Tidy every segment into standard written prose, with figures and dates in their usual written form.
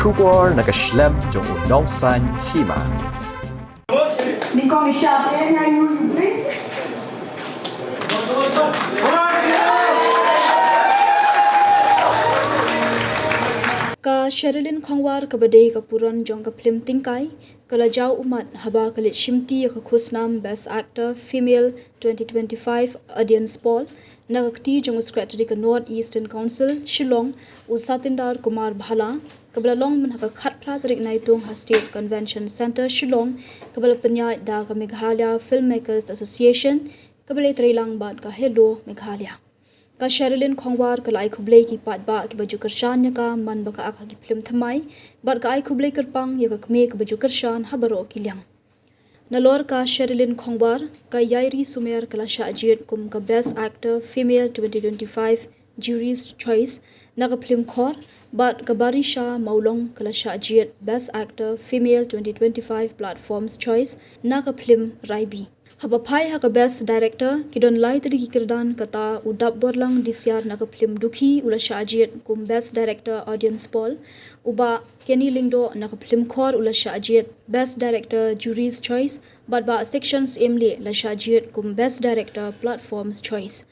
Shubor nakaslem jong unong san Hima. Ni kong siya ngayon ka Sherilin khongwar ka badai ka puran jong ka film tingkai kala jau Ummat Haba kalit Shimti ka Khusnam Best Actor Female 2025 Audience Poll nakakti jong Secretary ka North Eastern Council Shillong Usatindar Kumar Bhala kabla long man ka khat prat rik nai tung ha State Convention Center Shillong kabla panya da ka Meghalaya Filmmakers Association kabla trilang bad ka Hello Meghalaya ka Sherilin khongwar ka lai khublei ki pat ba ki baju karshan ya ka man ba ka akha ki film thamai bar ka ai khublei karpang ya ka kme ka baju karshan habaro ki lyang nalor ka Sherilin khongwar ka yairi sumer kala shajit kum ka Best Actor Female 2025 Jury's Choice na ka film khor bat ka barisha maulong kala shajit Best Actor Female 2025 Platforms Choice na ka film Raibi Haba phai ha ka Best Director kidon Leit ki kirdan kata udap borlang disyar na ka film Dukhi ula shajit kum Best Director Audience Poll uba Kenny Lingdo na ka film khor ula shajit Best Director Jury's Choice bat ba sections emle la shajit kum Best Director Platforms Choice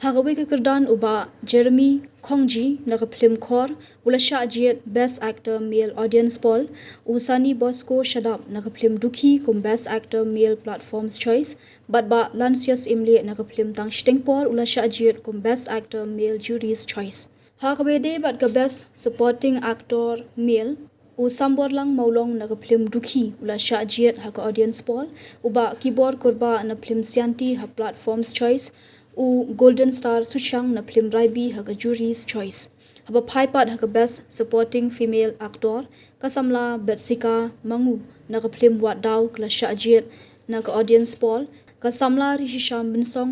Hagawi ka kirdan uba Jeremy Khongji na ka film khor ula shajit Best Actor Male Audience Poll Usani Bosco Shadab na ka film Dukhi kum Best Actor Male Platforms Choice bat ba Lancius Imle na ka film Tang Stingpor ula shajit kum Best Actor Male Jury's Choice Hagawede bat ka Best Supporting Actor Male Usambor lang maulong na ka film Dukhi ula shajit ha ka Audience Poll uba keyboard korba na film Sianti ha Platforms Choice u Golden Star Sushang na film Raibi ha ka Jury's Choice haba phai pat ha ka Best Supporting Female Actor kasamla Betsika Mangu na ka film Wat Daw kala shajit na ka Audience Poll kasamla Rishisham Binsong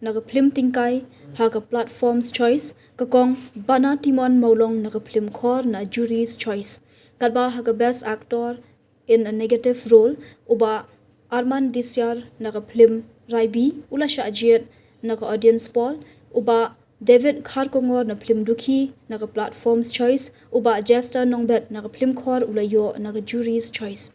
na ka film Tingkai ha ka Platforms Choice kakong Bana Timon maulong na ka film khor na Jury's Choice kalba ha ka Best Actor in a Negative Role uba Arman Disyar na ka film Raibi ula shajit na ka Audience Poll uba David Kharkongor na film Dukhi na ka Platforms Choice uba Jester Nongbet na ka film khor ula yo na ka Jury's Choice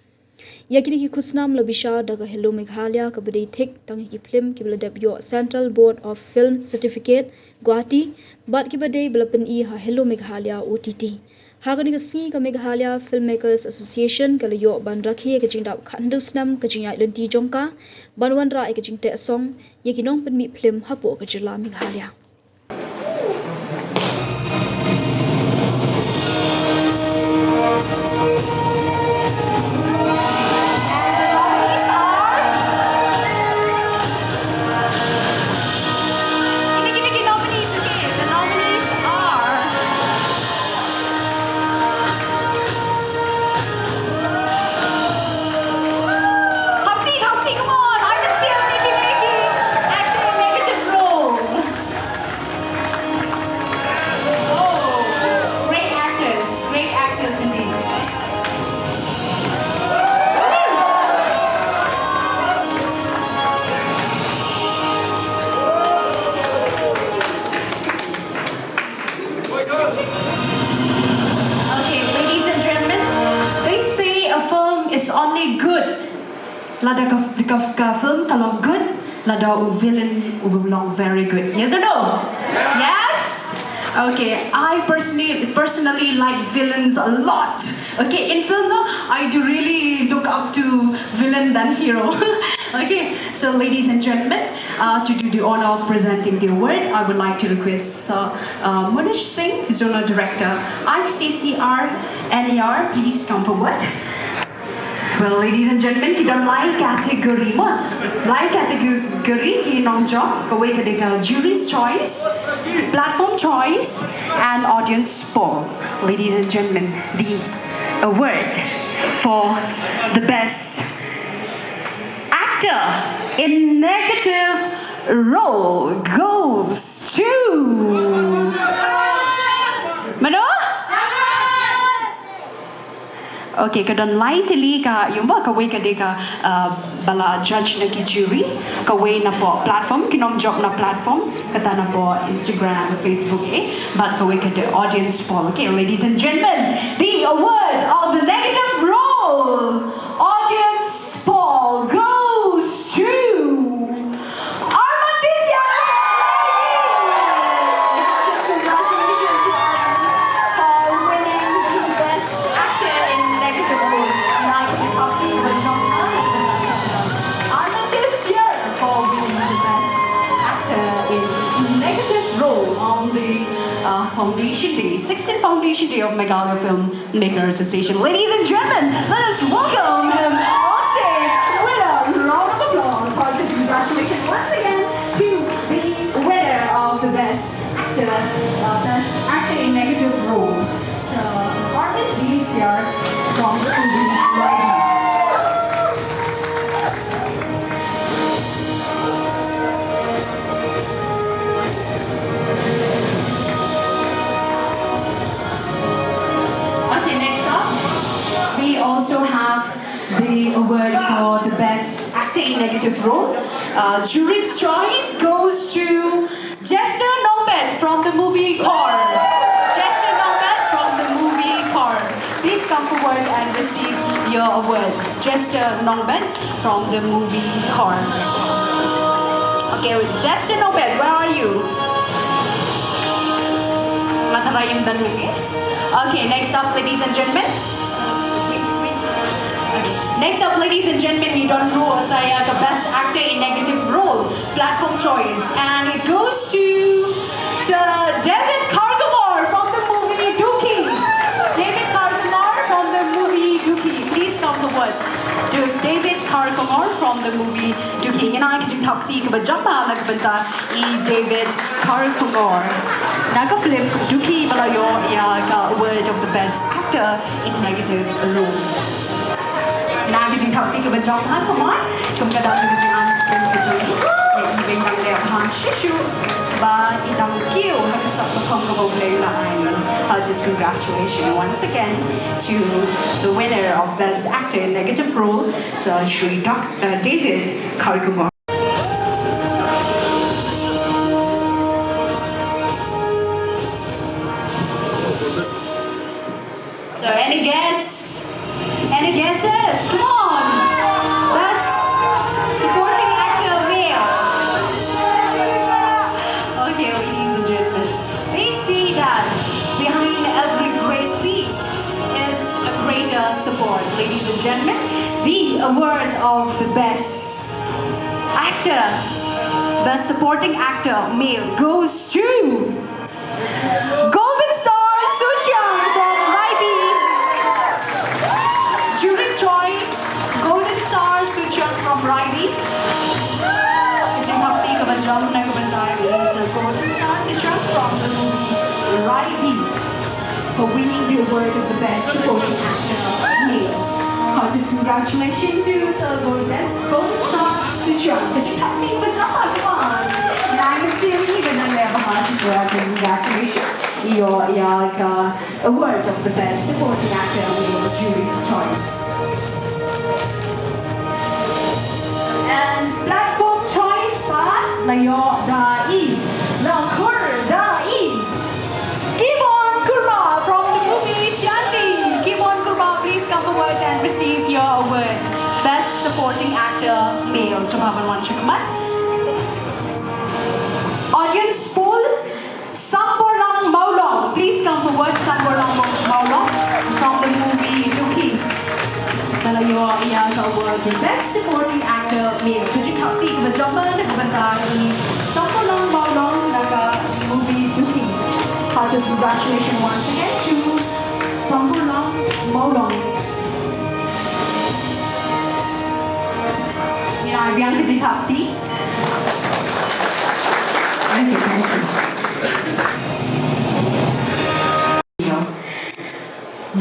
yakini ki Khusnam labisha daga Hello Meghalaya ka badai thik tangi ki film ki bala debyo Central Board of Film Certificate Guwahati bat ki badai bala pen I ha Hello Meghalaya OTT Hagani ka si ka Meghalaya Filmmakers Association kala yo ban rakhi ka jingdap khandusnam ka jingya lenti jongka banwan ra ka jingte song yakinong pen mi film hapo ka jila Meghalaya only good. Lada ka film kalau good, lada villain belong very good. Yes or no? Yes? Okay, I personally like villains a lot. Okay, in film no, I do really look up to villain than hero. Okay, so ladies and gentlemen, to do the honor of presenting the award, I would like to request Munish Singh, Zonal Director, ICCR NER, please come forward. Well, ladies and gentlemen, kita lain kategori mo. Lain kategori ki nongjo kawai kadeka Jury's Choice, Platform Choice, and Audience Poll. Ladies and gentlemen, the award for the best actor in negative role goes to Mano? Okay, kadang lain tali ka yung ba kaway ka di ka bala judge na ki jury kaway na po platform kinom job na platform kata na po Instagram, Facebook but kaway ka the audience poll. Okay, ladies and gentlemen, the award of the negative role audience poll goes to Arman this year. Just congratulations to Arman for winning the best actor in negative role. Like to copy the John Arman this year for winning the best actor in negative role on the Foundation Day, 16th Foundation Day of Meghalaya Filmmaker Association. Ladies and gentlemen, let us welcome him on stage with a round of applause. Heartiest congratulations once again to the winner of the best actor in negative role. So, Armin this year from the movie Leit. We also have the award for the best actor in negative role. Jury's choice goes to Jester Nombet from the movie Core. Jester Nombet from the movie Core. Please come forward and receive your award. Jester Nombet from the movie Core. Okay, Jester Nombet, where are you? Okay, next up, ladies and gentlemen. Next up, ladies and gentlemen, you don't know saya the best actor in negative role platform choice, and it goes to Sir David Kargamar from the movie Dookie. David Kargamar from the movie Dookie. Please come forward. David Kargamar from the movie Dookie. And I can talk to you about Jamba nagbanta David Kargamar. Naga film Dookie malayo award of the best actor in negative role. Naging topic of a job, come on. Come get out of the answer. Even young there, Shishu, but it don't kill. Have a subcomfortable play line. Just congratulations once again to the winner of Best Actor in Negative Role, Sir David Karkumar. So, any guess? Any guesses? Come on! Best supporting actor male. Okay, ladies and gentlemen. We see that behind every great lead is a greater support. Ladies and gentlemen, the award of the best actor, best supporting actor male goes to Golden Star Suchang from Raibi. Jury's choice, Golden Star Suchang from Raibi. Golden Star Suchang from the movie Raibi for winning the award of the best supporting actor male. Heartiest congratulations to Sir Golden Star Suchang. Come on. Congratulations. Your award of the best supporting actor male jury's choice. And platform choice part layo dai lakur dai Kimon Kurma from the movie Sianti. Kimon Kurma, please come forward and receive your award best supporting actor male. Hakhmat. Audience poll, Samborlang Maulong. Please come forward, Samborlang Maulong from the movie Dookie. Malayo award best supporting actor male. Could you help me with Samborlang Maulong naga movie Dookie. Heartiest congratulations once again to Samborlang Maulong. Biang could you help me? Thank you.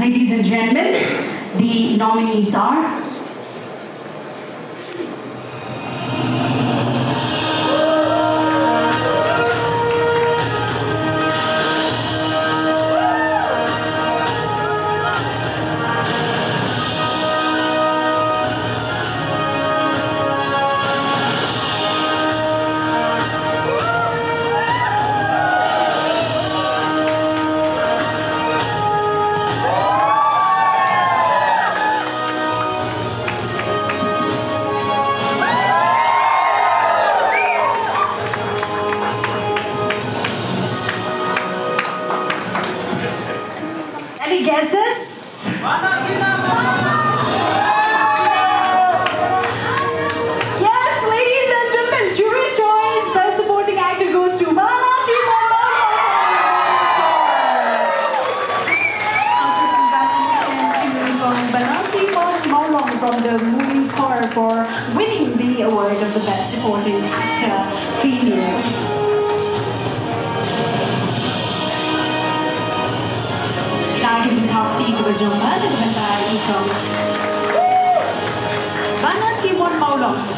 Ladies and gentlemen, the nominees are Any guesses? Yes, ladies and gentlemen, jury's choice, best supporting actor goes to Malati Maulong from the movie Horror for winning the award of the best supporting actor female.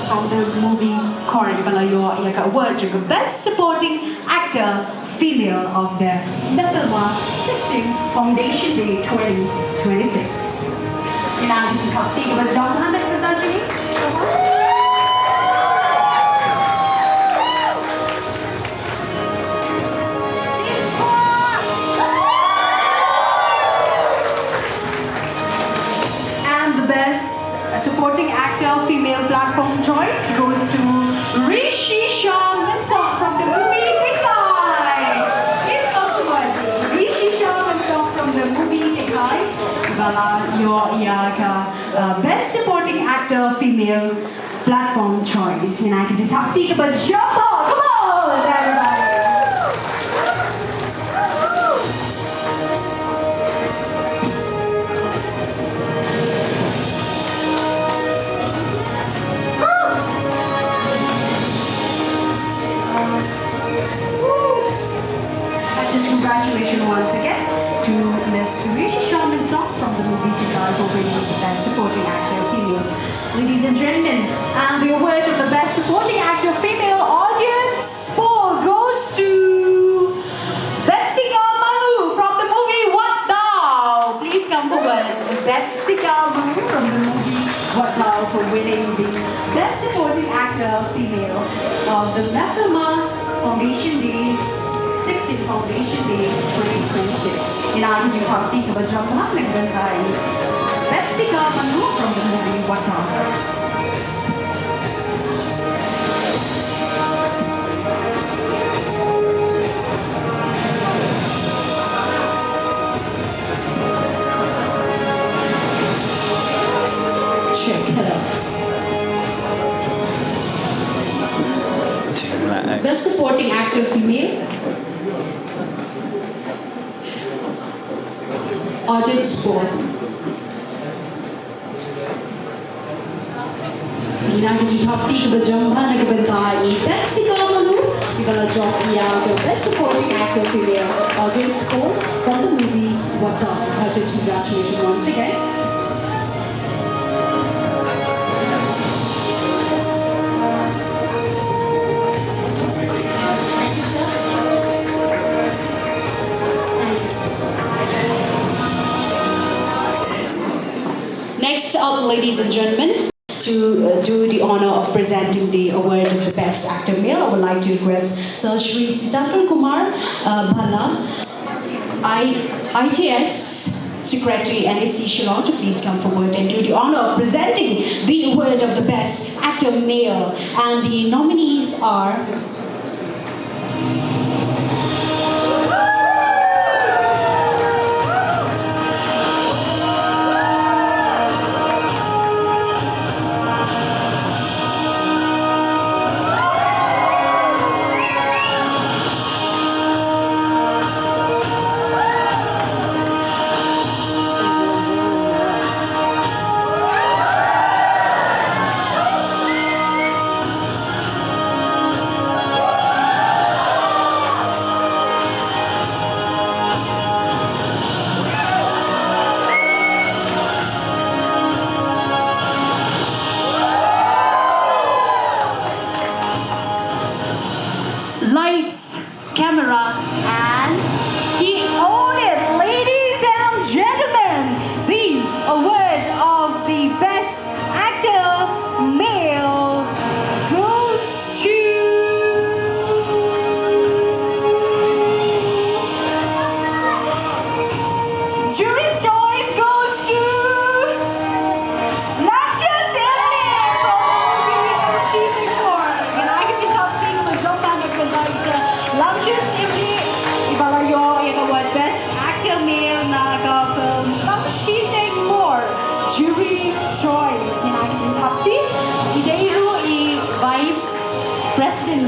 From the movie Corey Balayo Yaka Award to the Best Supporting Actor Female of the Nefilma 16 Foundation Day 2026. And the Best Supporting Actor Female Platform choice goes to Rishi Shah Winsong from the movie Tikai. It's comfortable. Rishi Shah Winsong from the movie Tikai. Bala your Best Supporting Actor Female Platform choice. And I can just have to but jump on. Come on, everybody. Congratulations once again to Ms. Rishi Sharman Song from the movie Tikai for winning the Best Supporting Actor Female. Ladies and gentlemen, and the award of the Best Supporting Actor Female audience poll goes to Betsika Manu from the movie What Thou. Please come forward. Betsika Manu from the movie What Thou for winning the Best Supporting Actor Female of the Nefilma Foundation Day 16 Foundation Day 2026. Inaagi ji party ke bajamah nagbantai. Betsika Manu from the movie What Thou. Check it out. Best Supporting Actor Female. Audience score. Inaagi ji party ke bajamah nagbantai. Betsika Manu ikaw jockey the Best Supporting Actor Female audience score from the movie What Thou. Just congratulations once again. Next up, ladies and gentlemen, to do the honor of presenting the award of the Best Actor Male, I would like to request Sir Shri Sitandra Kumar Bhala, ITS Secretary NAC Shillong, to please come forward and do the honor of presenting the award of the Best Actor Male. And the nominees are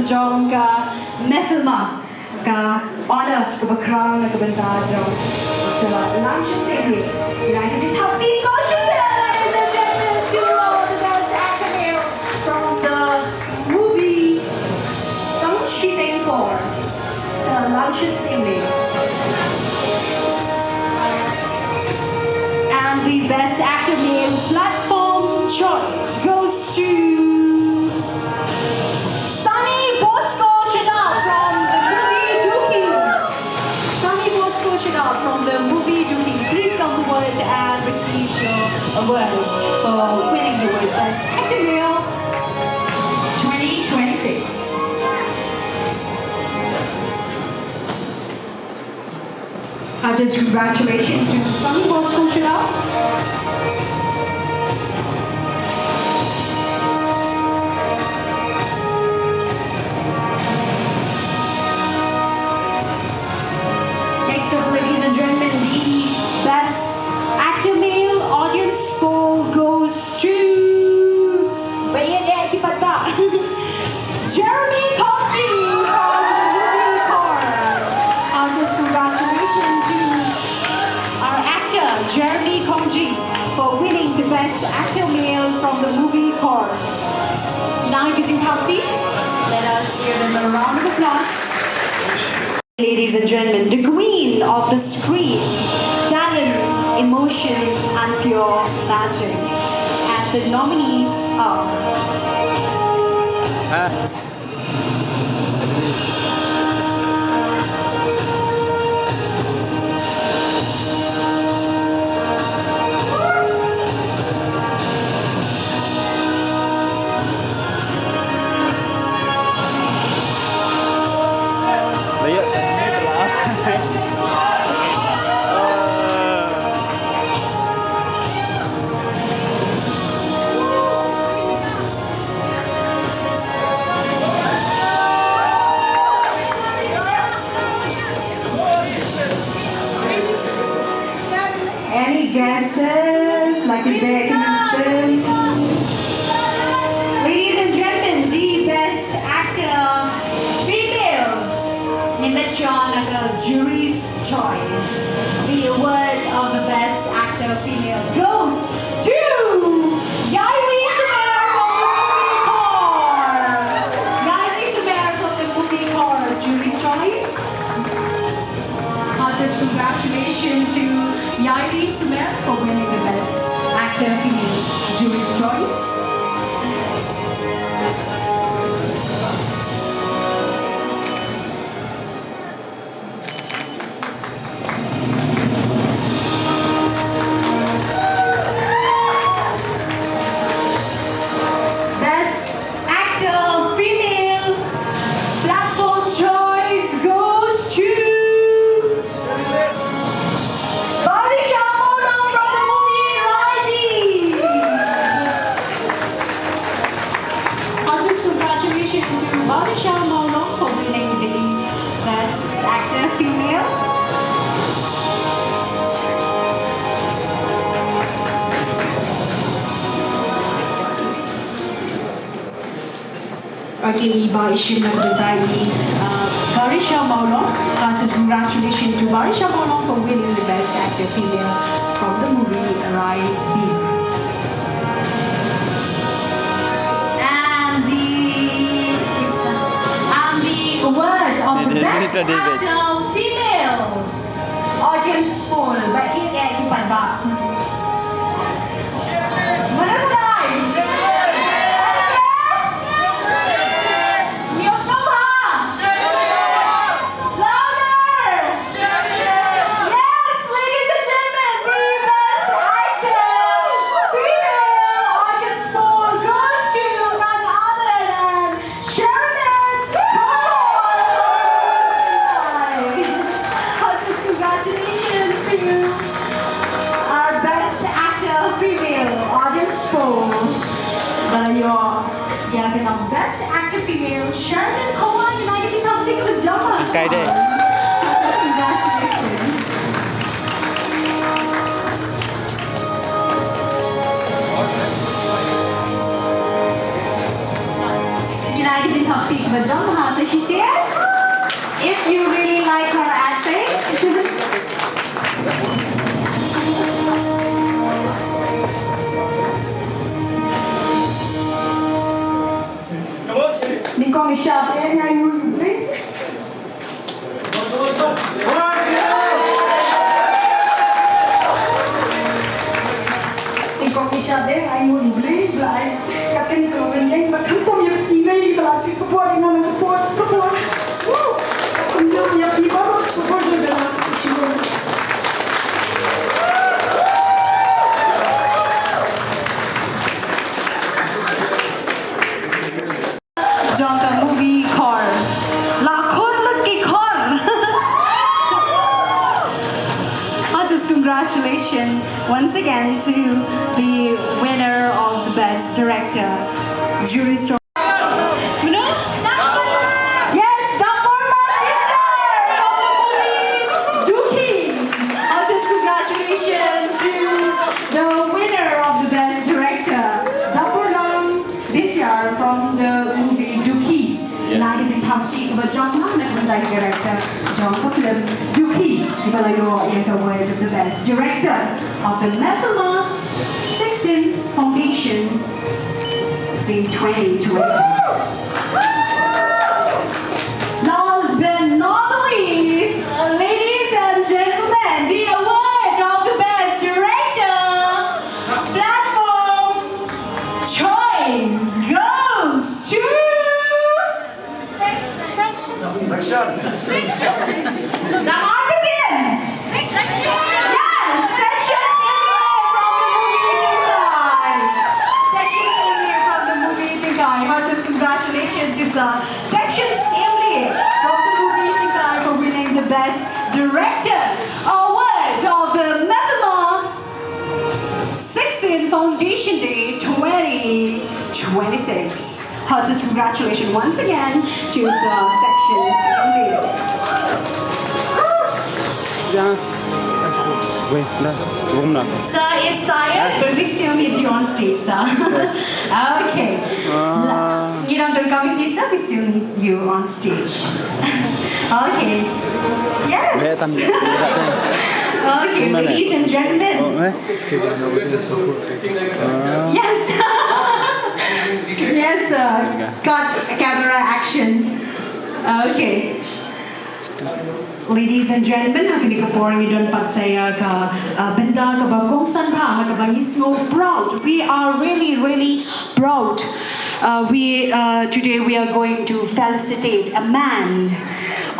jong ka methilma ka honor ka bakran ka benda jong so lunch segment United in Happy Social ladies and gentlemen to the best actor male from the movie Don't She Think For so lunch segment and the best actor male platform choice goes to Sunny Bosco Chanel from the movie Dookie. Sunny Bosco Chanel from the movie Dookie. Please come forward and receive your award for winning the award Best Actor Male 2026. Just congratulations to Sunny Bosco Chanel. Next up, ladies and gentlemen, the best actor male audience score goes to Jeremy Conti from the movie Core. Just congratulations to our actor Jeremy Conti for winning the best actor male from the movie Core. Now getting happy. Let us give them a round of applause. Ladies and gentlemen, the queen of the screen, talent, emotion, and pure magic. And the nominees are any guesses? Like a big ladies and gentlemen, the best actor female in Lechon jury's choice. The award of the best actor female goes to Yairi Sumer from the movie Core. Yairi Sumer from the movie Core, jury's choice. Just congratulations to Yairi Sumer for winning the best actor female jury's choice. Best actor female platform choice goes to Barisha Mona from the movie Riley. Just congratulations to Barisha Mona for winning the best actor female. Okay, by Shim and Barisha Maulon. Just congratulations to Barisha Maulon for winning the best actor female from the movie Rai B. And the award of the best actor female audience poll by Ian Haba. Best actor female, Sherilin Haba, United Kingdom with Jama. Cái đây. United Kingdom with Jama. Bishop and I will bring. Ikaw Bishop and I will bring like Captain Colonel but come to your email like you support and I'm support. Woo! Come to your people support the Jonka movie car. Lakhon ki car. Just congratulations once again to the winner of the best director. Jury star. You know? Yes, Daporma is of the movie Dookie. Just congratulations to the winner of the best director. Daporma this year from the movie Dookie. Now it is happy about John Hakhmat, the director. John Hakhmat, Dookie. The award of the best director of the Methema 16 Foundation in 2026. Last but not least, ladies and gentlemen, the award of the best director platform choice goes to the marketing. Yes, sections from the movie Tinkai. Heartiest congratulations to sections from the movie Tinkai for winning the best director award of the Methema 16 Foundation Day 2026. Heartiest congratulations once again to sections Sir is tired, but we still need you on stage, sir. Okay. You don't come with me, sir. We still need you on stage. Okay. Yes. Okay, ladies and gentlemen. Yes. Yes, sir. Got camera action. Okay. Ladies and gentlemen, akan ikaporang idon pat saya ka benda ka bagong sanba ka bangis so proud. We are really proud. Today we are going to felicitate a man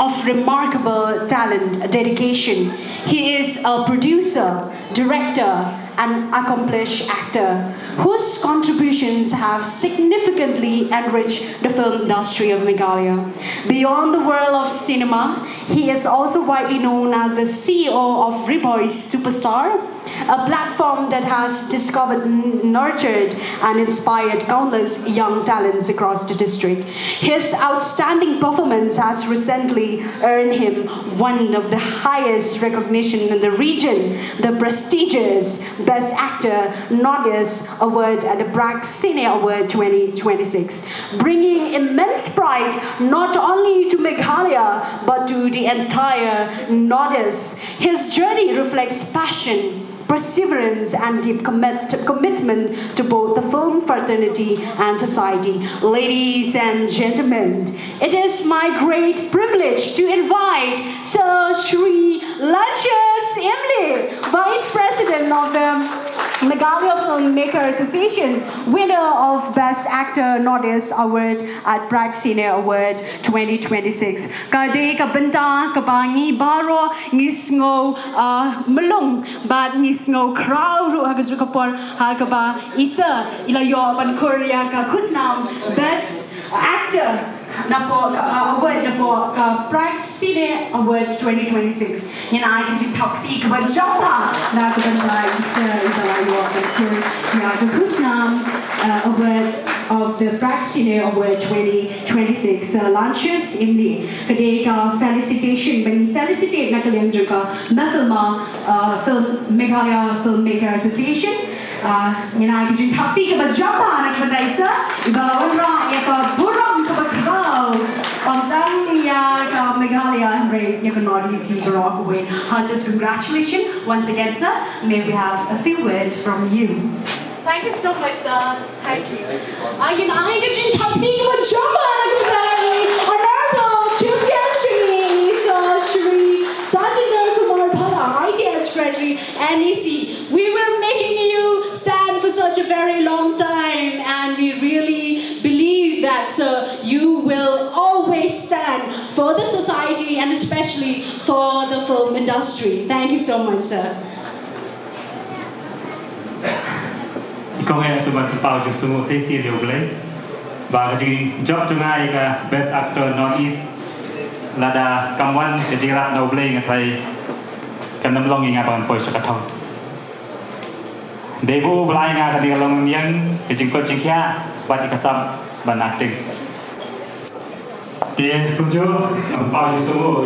of remarkable talent, dedication. He is a producer, director, and accomplished actor whose contributions have significantly enriched the film industry of Meghalaya. Beyond the world of cinema, he is also widely known as the CEO of Riboy's Superstar, a platform that has discovered, nurtured, and inspired countless young talents across the district. His outstanding performance has recently earned him one of the highest recognition in the region, the prestigious Best Actor Northeast Award at the Bragg Cine Award 2026, bringing immense pride not only to Meghalaya but to the entire Northeast. His journey reflects passion, perseverance, and deep commitment to both the film fraternity and society. Ladies and gentlemen, it is my great privilege to invite Sir Sherilin Vice President of the Meghalaya Filmmaker Association, winner of Best Actor Northeast Award at Bragg Cine Award 2026. Kadai ka benta ka bangi baro ngisngo melong bat ngisngo crowd hagazu kapor hagaba isa ilayo pan Korea ka Khusnam Best Actor Napo award napo Bragg Cine Awards 2026. Yan ay kasi takti ka ba japa na ka ba isa ilayo pan Khusnam Award of the Bragg Cine Award 2026 launches imli kadai ka felicitation bani felicitate na kalian juga Methema Meghalaya Filmmaker Association. Yan ay kasi takti ka ba japa na ka ba isa ibalawan ra ya ka burang ka ba Pagdang niya ka Meghalaya and Ray Nikonodi Barak away. Just congratulations once again, sir. May we have a few words from you. Thank you so much, sir. Thank you. Ayun, ay ka dyan, tapos mo jumpa na Sherilin and Nisi. We were making you stand for such a very long time, and we really believe that, sir, you will always stand for the society and especially for the film industry. Thank you so much, sir. Con nghe sự vật bảo chụp số một xây xì điều lấy và cái chuyện job chung ai cái best actor nominees là đã cầm văn cái chuyện rap đầu lấy cái thầy cầm nắm long nghe bằng phơi sạc thong debu belai nghe cái điều long yang cái chuyện có chuyện kia và cái sắm ban acting thì cũng chưa bảo chụp số một